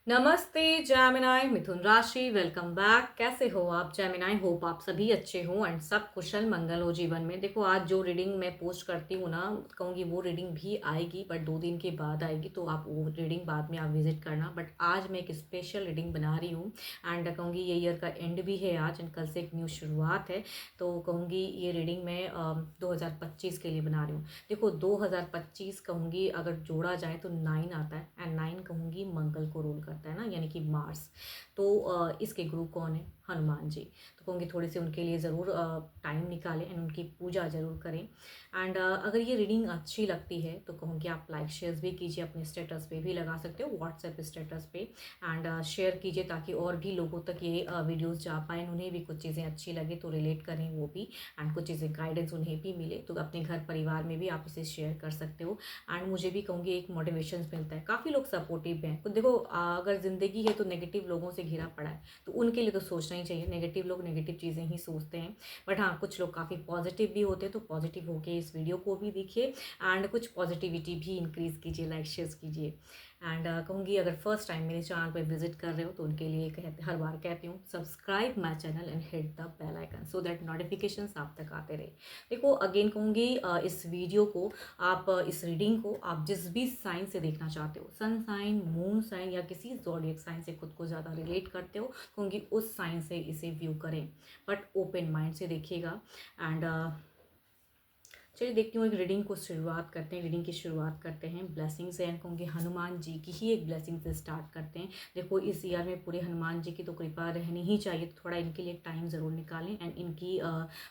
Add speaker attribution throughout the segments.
Speaker 1: नमस्ते जेमिनाई मिथुन राशि। Welcome back. कैसे हो आप जेमिनाई? होप आप सभी अच्छे हो एंड सब कुशल मंगल हो जीवन में। देखो, आज जो रीडिंग मैं पोस्ट करती हूँ ना, कहूँगी वो रीडिंग भी आएगी बट 2 दिन के बाद आएगी, तो आप वो रीडिंग बाद में आप विजिट करना। बट आज मैं एक स्पेशल रीडिंग बना रही हूँ एंड कहूँगी ये ईयर का एंड भी है आज एंड कल से एक न्यू शुरुआत है। तो कहूँगी ये रीडिंग मैं 2025 के लिए बना रही हूँ। देखो, 2025 कहूँगी अगर जोड़ा जाए तो 9 आता है एंड 9 कहूँगी मंगल को रूल करता है ना, यानी कि मार्स। तो इसके गुरु कौन है? हनुमान जी। तो कहूँगी थोड़ी सी उनके लिए ज़रूर टाइम निकालें एंड उनकी पूजा ज़रूर करें। एंड अगर ये रीडिंग अच्छी लगती है तो कहूँगी आप लाइक शेयर्स भी कीजिए, अपने स्टेटस पे भी लगा सकते हो, व्हाट्सएप स्टेटस पे। एंड शेयर कीजिए ताकि और भी लोगों तक ये वीडियोस जा पाएँ, उन्हें भी कुछ चीज़ें अच्छी लगे तो रिलेट करें वो भी, एंड कुछ चीज़ें गाइडेंस उन्हें भी मिले तो अपने घर परिवार में भी आप इसे शेयर कर सकते हो। एंड मुझे भी कहूँगी एक मोटिवेशन मिलता है, काफ़ी लोग सपोर्टिव हैं। तो देखो, अगर ज़िंदगी है तो नेगेटिव लोगों से घिरा पड़ा है, तो उनके लिए तो सोचना ही चाहिए। नेगेटिव लोग नेगेटिव चीज़ें ही सोचते हैं, बट हाँ, कुछ लोग काफ़ी पॉजिटिव भी होते हैं, तो पॉजिटिव होके इस वीडियो को भी देखिए एंड कुछ पॉजिटिविटी भी इंक्रीज़ कीजिए, लाइक शेयर कीजिए। एंड कहूँगी अगर फर्स्ट टाइम मेरे चैनल पर विजिट कर रहे हो तो उनके लिए हर बार कहती हूँ, subscribe my channel and hit the bell icon so that notifications आप तक आते रहे। देखो, अगेन कहूँगी इस वीडियो को आप इस रीडिंग को आप जिस भी साइन से देखना चाहते हो, सन साइन, मून साइन या किसी ज़ोडिएक साइन से खुद को ज़्यादा रिलेट करते हो, क्योंकि उस साइन से इसे व्यू करें, बट ओपन माइंड से देखिएगा। एंड चलिए देखती हूँ, एक रीडिंग को शुरुआत करते हैं। रीडिंग की शुरुआत करते हैं ब्लेसिंग से एंड कहूँगी हनुमान जी की ही एक ब्लेसिंग से स्टार्ट करते हैं। देखो, इस ईयर में पूरे हनुमान जी की तो कृपा रहनी ही चाहिए, तो थोड़ा इनके लिए टाइम ज़रूर निकालें एंड इनकी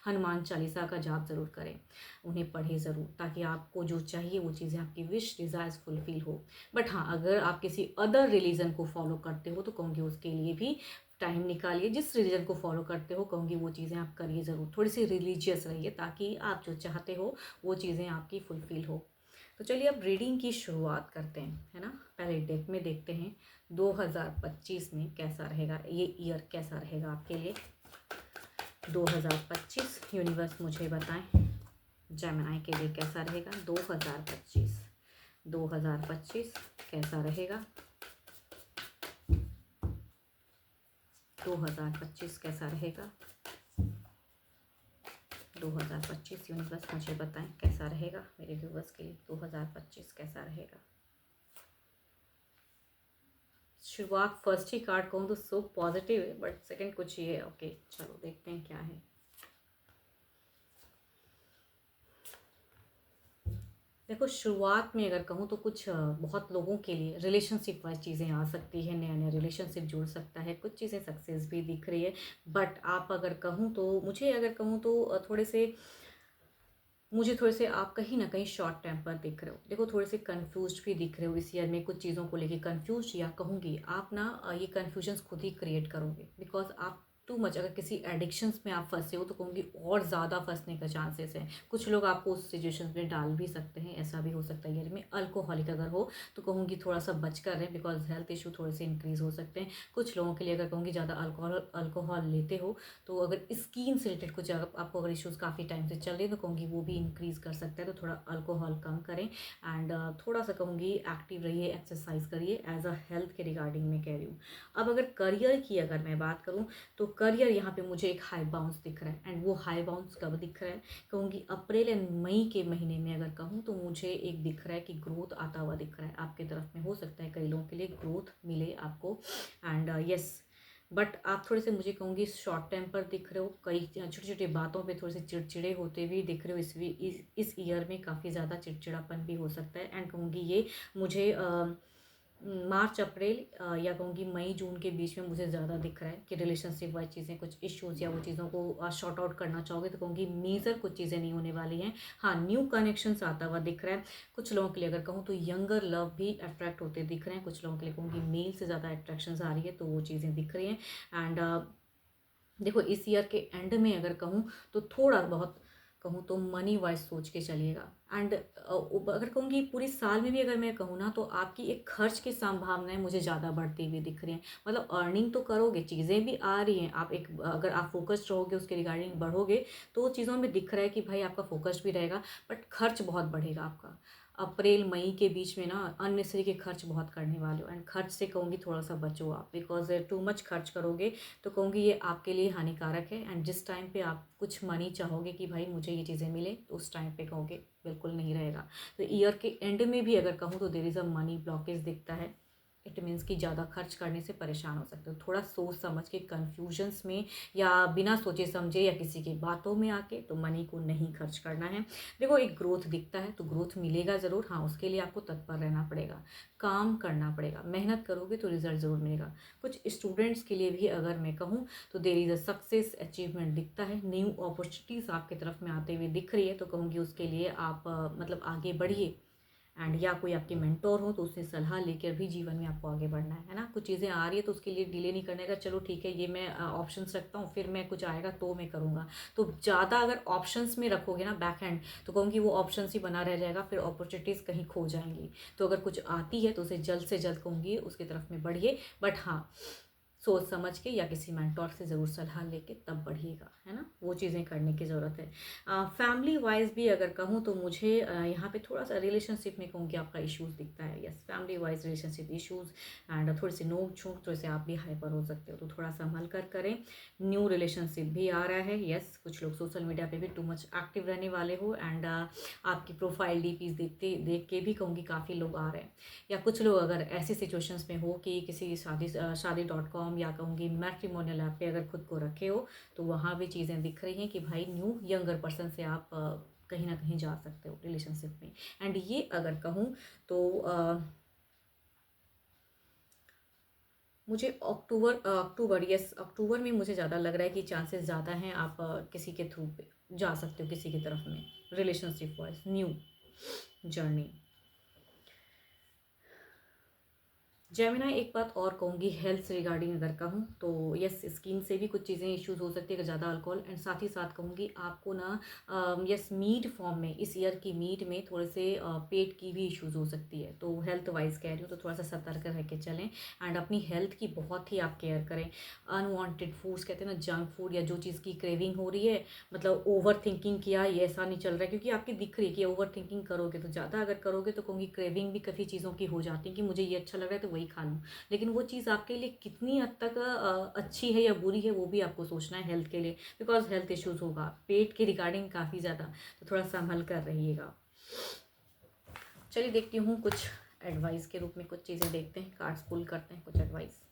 Speaker 1: हनुमान चालीसा का जाप ज़रूर करें, उन्हें पढ़ें ज़रूर, ताकि आपको जो चाहिए वो चीज़ें, आपकी विश डिज़ायर्स फुलफिल हो। बट हाँ, अगर आप किसी अदर रिलीजन को फॉलो करते हो तो कहूँगी उसके लिए भी टाइम निकालिए। जिस रिलीजन को फॉलो करते हो कहूँगी वो चीज़ें आप करिए ज़रूर, थोड़ी सी रिलीजियस रहिए ताकि आप जो चाहते हो वो चीज़ें आपकी फुलफिल हो। तो चलिए अब रीडिंग की शुरुआत करते हैं, है ना। पहले डेक में देखते हैं 2025 में कैसा रहेगा, ये ईयर कैसा रहेगा आपके लिए। 2025 यूनिवर्स मुझे बताएं जेमिनी के लिए कैसा रहेगा। 2025 2025 कैसा रहेगा। 2025 कैसा रहेगा। 2025 यूनिवर्स मुझे बताएं कैसा रहेगा मेरे व्यूवर्स के लिए। 2025 कैसा रहेगा। शुरुआत फर्स्ट ही कार्ड कहूँ तो सो पॉजिटिव है, बट सेकंड कुछ ये है। ओके, चलो देखते हैं क्या है। देखो, शुरुआत में अगर कहूँ तो कुछ बहुत लोगों के लिए रिलेशनशिप वाइज चीज़ें आ सकती है, नया नया रिलेशनशिप जुड़ सकता है, कुछ चीज़ें सक्सेस भी दिख रही है। बट आप अगर कहूँ तो मुझे अगर कहूँ तो थोड़े से आप कहीं ना कहीं शॉर्ट टेम्पर दिख रहे हो। देखो, थोड़े से कंफ्यूज भी दिख रहे हो इस ईयर में, कुछ चीज़ों को लेके कंफ्यूज, या कहूँगी आप ना ये कन्फ्यूजन्स खुद ही क्रिएट करोगे, बिकॉज आप टू मच अगर किसी एडिक्शंस में आप फंसे हो तो कहूँगी और ज़्यादा फंसने का चांसेस है। कुछ लोग आपको उस सिचुएशन में डाल भी सकते हैं, ऐसा भी हो सकता है। ईयर में अल्कोहलिक अगर हो तो कहूँगी थोड़ा सा बच कर रहें, बिकॉज हेल्थ इशू थोड़े से इंक्रीज हो सकते हैं। कुछ लोगों के लिए अगर कहूँगी ज़्यादा अल्कोहल लेते हो तो अगर स्किन से रिलेटेड कुछ आपको अगर इश्यूज़ काफ़ी टाइम से चल रहे हैं तो कहूँगी वो भी इंक्रीज़ कर सकता है, तो थोड़ा अल्कोहल कम करें। एंड थोड़ा सा कहूँगी एक्टिव रहिए, एक्सरसाइज करिए, एज अ हेल्थ के रिगार्डिंग में कह रही हूँ। अब अगर करियर की अगर मैं बात करूँ तो करियर यहाँ पे मुझे एक हाई बाउंस दिख रहा है। एंड वो हाई बाउंस कब दिख रहा है? कहूँगी अप्रैल एंड मई के महीने में अगर कहूँ तो मुझे एक दिख रहा है कि ग्रोथ आता हुआ दिख रहा है आपके तरफ में। हो सकता है कई लोगों के लिए ग्रोथ मिले आपको। एंड यस, बट आप थोड़े से मुझे कहूँगी शॉर्ट टेम्पर दिख रहे हो, कई छोटी छोटी बातों पे थोड़े से चिड़चिड़े होते भी दिख रहे हो। इस ईयर में काफ़ी ज़्यादा चिड़चिड़ापन भी हो सकता है। एंड कहूँगी ये मुझे मार्च अप्रैल या कहूँगी मई जून के बीच में मुझे ज़्यादा दिख रहा है कि रिलेशनशिप वाइज चीज़ें, कुछ इश्यूज़ या वो चीज़ों को शॉर्ट आउट करना चाहोगे तो कहूँगी मेजर कुछ चीज़ें नहीं होने वाली हैं। हाँ, न्यू कनेक्शंस आता हुआ दिख रहा है। कुछ लोगों के लिए अगर कहूँ तो यंगर लव भी अट्रैक्ट होते दिख रहे हैं। कुछ लोगों के लिए कहूँगी मेल से ज़्यादा अट्रैक्शंस आ रही है, तो वो चीज़ें दिख रही हैं। एंड देखो, इस ईयर के एंड में अगर कहूँ तो थोड़ा बहुत कहूँ तो मनी वाइज सोच के चलिएगा। एंड अगर कहूँगी पूरी साल में भी अगर मैं कहूँ ना तो आपकी एक खर्च की संभावनाएं मुझे ज़्यादा बढ़ती हुई दिख रही हैं। मतलब अर्निंग तो करोगे, चीज़ें भी आ रही हैं, आप एक अगर आप फोकस्ड रहोगे उसके रिगार्डिंग बढ़ोगे तो चीज़ों में दिख रहा है कि भाई आपका फोकस्ड भी रहेगा, बट खर्च बहुत बढ़ेगा आपका। अप्रैल मई के बीच में ना अननेसेसरी के खर्च बहुत करने वाले हो, एंड खर्च से कहूँगी थोड़ा सा बचो आप, बिकॉज टू मच खर्च करोगे तो कहूँगी ये आपके लिए हानिकारक है। एंड जिस टाइम पे आप कुछ मनी चाहोगे कि भाई मुझे ये चीज़ें मिले, तो उस टाइम पे कहोगे बिल्कुल नहीं रहेगा। तो ईयर के एंड में भी अगर कहूँ तो there is a money blockage दिखता है। इट मीन्स कि ज़्यादा खर्च करने से परेशान हो सकते हो। थोड़ा सोच समझ के कन्फ्यूजन्स में या बिना सोचे समझे या किसी की बातों में आके तो मनी को नहीं खर्च करना है। देखो एक ग्रोथ दिखता है तो ग्रोथ मिलेगा ज़रूर, हाँ उसके लिए आपको तत्पर रहना पड़ेगा, काम करना पड़ेगा, मेहनत करोगे तो रिजल्ट ज़रूर मिलेगा। कुछ स्टूडेंट्स के लिए भी अगर मैं कहूँ तो there is a success achievement दिखता है, न्यू अपॉर्चुनिटीज़ आपके तरफ में आते हुए दिख रही है, तो कहूँगी उसके लिए आप मतलब आगे बढ़िए। एंड या कोई आपके मेंटोर हो तो उससे सलाह लेकर भी जीवन में आपको आगे बढ़ना है ना। कुछ चीज़ें आ रही है तो उसके लिए डिले नहीं करने का, चलो ठीक है ये मैं ऑप्शंस रखता हूँ, फिर मैं कुछ आएगा तो मैं करूँगा। तो ज़्यादा अगर ऑप्शंस में रखोगे ना बैक हैंड, तो कहूँगी वो ऑप्शंस ही बना रह जाएगा, फिर अपॉर्चुनिटीज़ कहीं खो जाएंगी। तो अगर कुछ आती है तो उसे जल्द से जल्द कहूँगी उसकी तरफ में बढ़िए, बट हाँ सोच समझ के या किसी मेंटोर से ज़रूर सलाह लेके तब बढ़िएगा, है ना। वो चीज़ें करने की ज़रूरत है। फैमिली वाइज भी अगर कहूँ तो मुझे यहाँ पे थोड़ा सा रिलेशनशिप में कहूँ कि आपका इश्यूज़ दिखता है। Yes, family wise relationship issues and थोड़ी सी नोक झोंक, थोड़े से आप भी हाइपर हो सकते हो, तो थोड़ा संभल कर करें। न्यू रिलेशनशिप भी आ रहा है। यस, कुछ लोग सोशल मीडिया पे भी टू मच एक्टिव रहने वाले हो, एंड आपकी प्रोफाइल डीपीज देख के भी कहूँगी काफ़ी लोग आ रहे हैं। या कुछ लोग अगर ऐसी सिचुएशंस में हो कि किसी शादी.com या कहूँगी मैट्रिमोनियल ऐप पे अगर खुद को रखे हो, तो वहाँ भी चीज़ें दिख रही हैं कि भाई न्यू यंगर पर्सन से आप कहीं ना कहीं जा सकते हो रिलेशनशिप में। एंड ये अगर कहूँ तो मुझे अक्टूबर यस, अक्टूबर में मुझे ज़्यादा लग रहा है कि चांसेस ज़्यादा हैं आप किसी के थ्रू पे जा सकते हो किसी की तरफ में relationship wise new journey. Gemini एक बात और कहूँगी हेल्थ से रिगार्डिंग अगर कहूँ तो यस, स्किन से भी कुछ चीज़ें इश्यूज हो सकती है अगर ज़्यादा अल्कोहल, एंड साथ ही साथ कहूँगी आपको ना यस मीट फॉर्म में इस ईयर की मीट में थोड़े से पेट की भी इश्यूज हो सकती है। तो हेल्थ वाइज कह रही हूँ तो थोड़ा सा सतर्क रह के चलें, एंड अपनी हेल्थ की बहुत ही आप केयर करें। अनवांटेड फूड्स कहते हैं ना, जंक फूड या जो चीज़ की क्रेविंग हो रही है, मतलब ओवर थिंकिंग किया ये ऐसा नहीं चल रहा है, क्योंकि आपकी दिख रही है कि ओवर थिंकिंग करोगे तो ज़्यादा अगर करोगे तो कहूँगी क्रेविंग भी काफ़ी चीज़ों की हो जाती है कि मुझे ये अच्छा लग रहा है तो वही खा लूँ, लेकिन वो चीज़ आपके लिए कितनी हद तक अच्छी है या बुरी है वो भी आपको सोचना है हेल्थ के लिए, बिकॉज हेल्थ इश्यूज होगा पेट के रिगार्डिंग काफ़ी ज़्यादा, तो थोड़ा संभल कर रहिएगा। चलिए देखती हूँ कुछ एडवाइस के रूप में कुछ चीज़ें देखते हैं, कार्ड्स पुल करते हैं कुछ एडवाइस।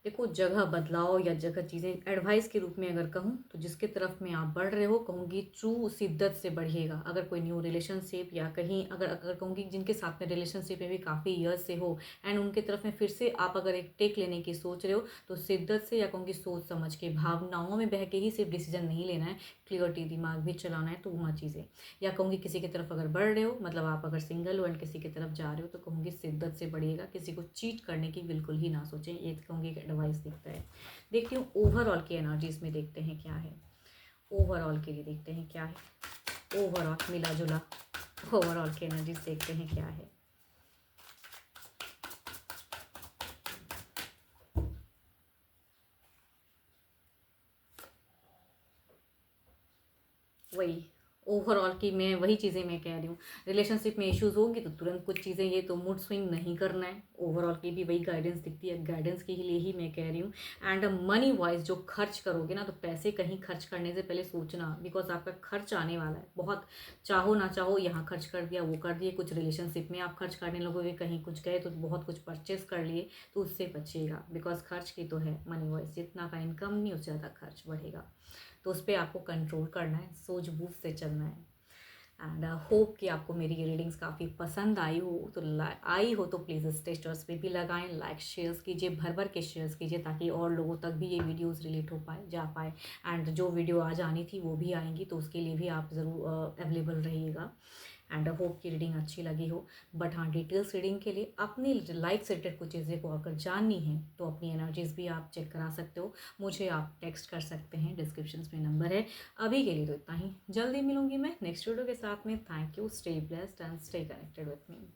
Speaker 1: देखो जगह बदलाव या जगह चीज़ें एडवाइस के रूप में अगर कहूँ तो जिसके तरफ में आप बढ़ रहे हो कहूँगी ट्रू शिद्दत से बढ़िएगा। अगर कोई न्यू रिलेशनशिप या कहीं अगर अगर कहूँगी जिनके साथ में रिलेशनशिप में भी काफ़ी ईयर्स से हो, एंड उनके तरफ में फिर से आप अगर एक टेक लेने की सोच रहे हो तो शिद्दत से या कहूँगी सोच समझ के, भावनाओं में बह के ही सिर्फ डिसीजन नहीं लेना है, क्लियरिटी दिमाग भी चलाना है, तो वहाँ चीज़ें। या कहूँगी किसी की तरफ अगर बढ़ रहे हो, मतलब आप अगर सिंगल हो एंड किसी की तरफ जा रहे हो, तो कहूँगी शिद्दत से बढ़िएगा, किसी को चीट करने की बिल्कुल ही ना सोचें, ये कहूँगी एक एडवाइस दिखता है। देखती हूँ ओवरऑल की एनर्जीज में देखते हैं क्या है, ओवरऑल के लिए देखते हैं क्या है, ओवरऑल मिला जुला ओवरऑल की एनर्जीज देखते हैं क्या है। वही ओवरऑल की मैं वही चीज़ें मैं कह रही हूँ, रिलेशनशिप में इश्यूज होंगी तो तुरंत कुछ चीज़ें ये तो मूड स्विंग नहीं करना है। ओवरऑल की भी वही गाइडेंस दिखती है, गाइडेंस के लिए ही मैं कह रही हूँ। एंड मनी वाइज जो खर्च करोगे ना, तो पैसे कहीं खर्च करने से पहले सोचना, बिकॉज आपका खर्च आने वाला है बहुत, चाहो ना चाहो यहाँ खर्च कर दिया वो कर दिए, कुछ रिलेशनशिप में आप खर्च करने लगोगे, कहीं कुछ गए तो बहुत कुछ परचेस कर लिए, तो उससे बचिएगा, बिकॉज खर्च की तो है मनी वाइज, जितना का इनकम नहीं उससे ज़्यादा खर्च बढ़ेगा, तो उस पर आपको कंट्रोल करना है, सूझबूझ से चलना है। एंड होप कि आपको मेरी ये रीडिंग्स काफ़ी पसंद आई हो तो प्लीज़ स्टेटस पे भी लगाएं, लाइक शेयर्स कीजिए, भर भर के शेयर्स कीजिए, ताकि और लोगों तक भी ये वीडियोस रिलेट हो पाए, जा पाए। एंड जो वीडियो आज आनी थी वो भी आएंगी, तो उसके लिए भी आप ज़रूर अवेलेबल रहिएगा। एंड होप की रीडिंग अच्छी लगी हो। बट हाँ, डिटेल्स रीडिंग के लिए अपनी लाइफ से रिलेटेड कुछ चीज़ें को अगर जाननी है तो अपनी एनर्जीज भी आप चेक करा सकते हो, मुझे आप टेक्स्ट कर सकते हैं, डिस्क्रिप्शन में नंबर है। अभी के लिए तो इतना ही, जल्दी मिलूंगी मैं नेक्स्ट वीडियो के साथ में। Thank you, stay blessed and stay connected with me.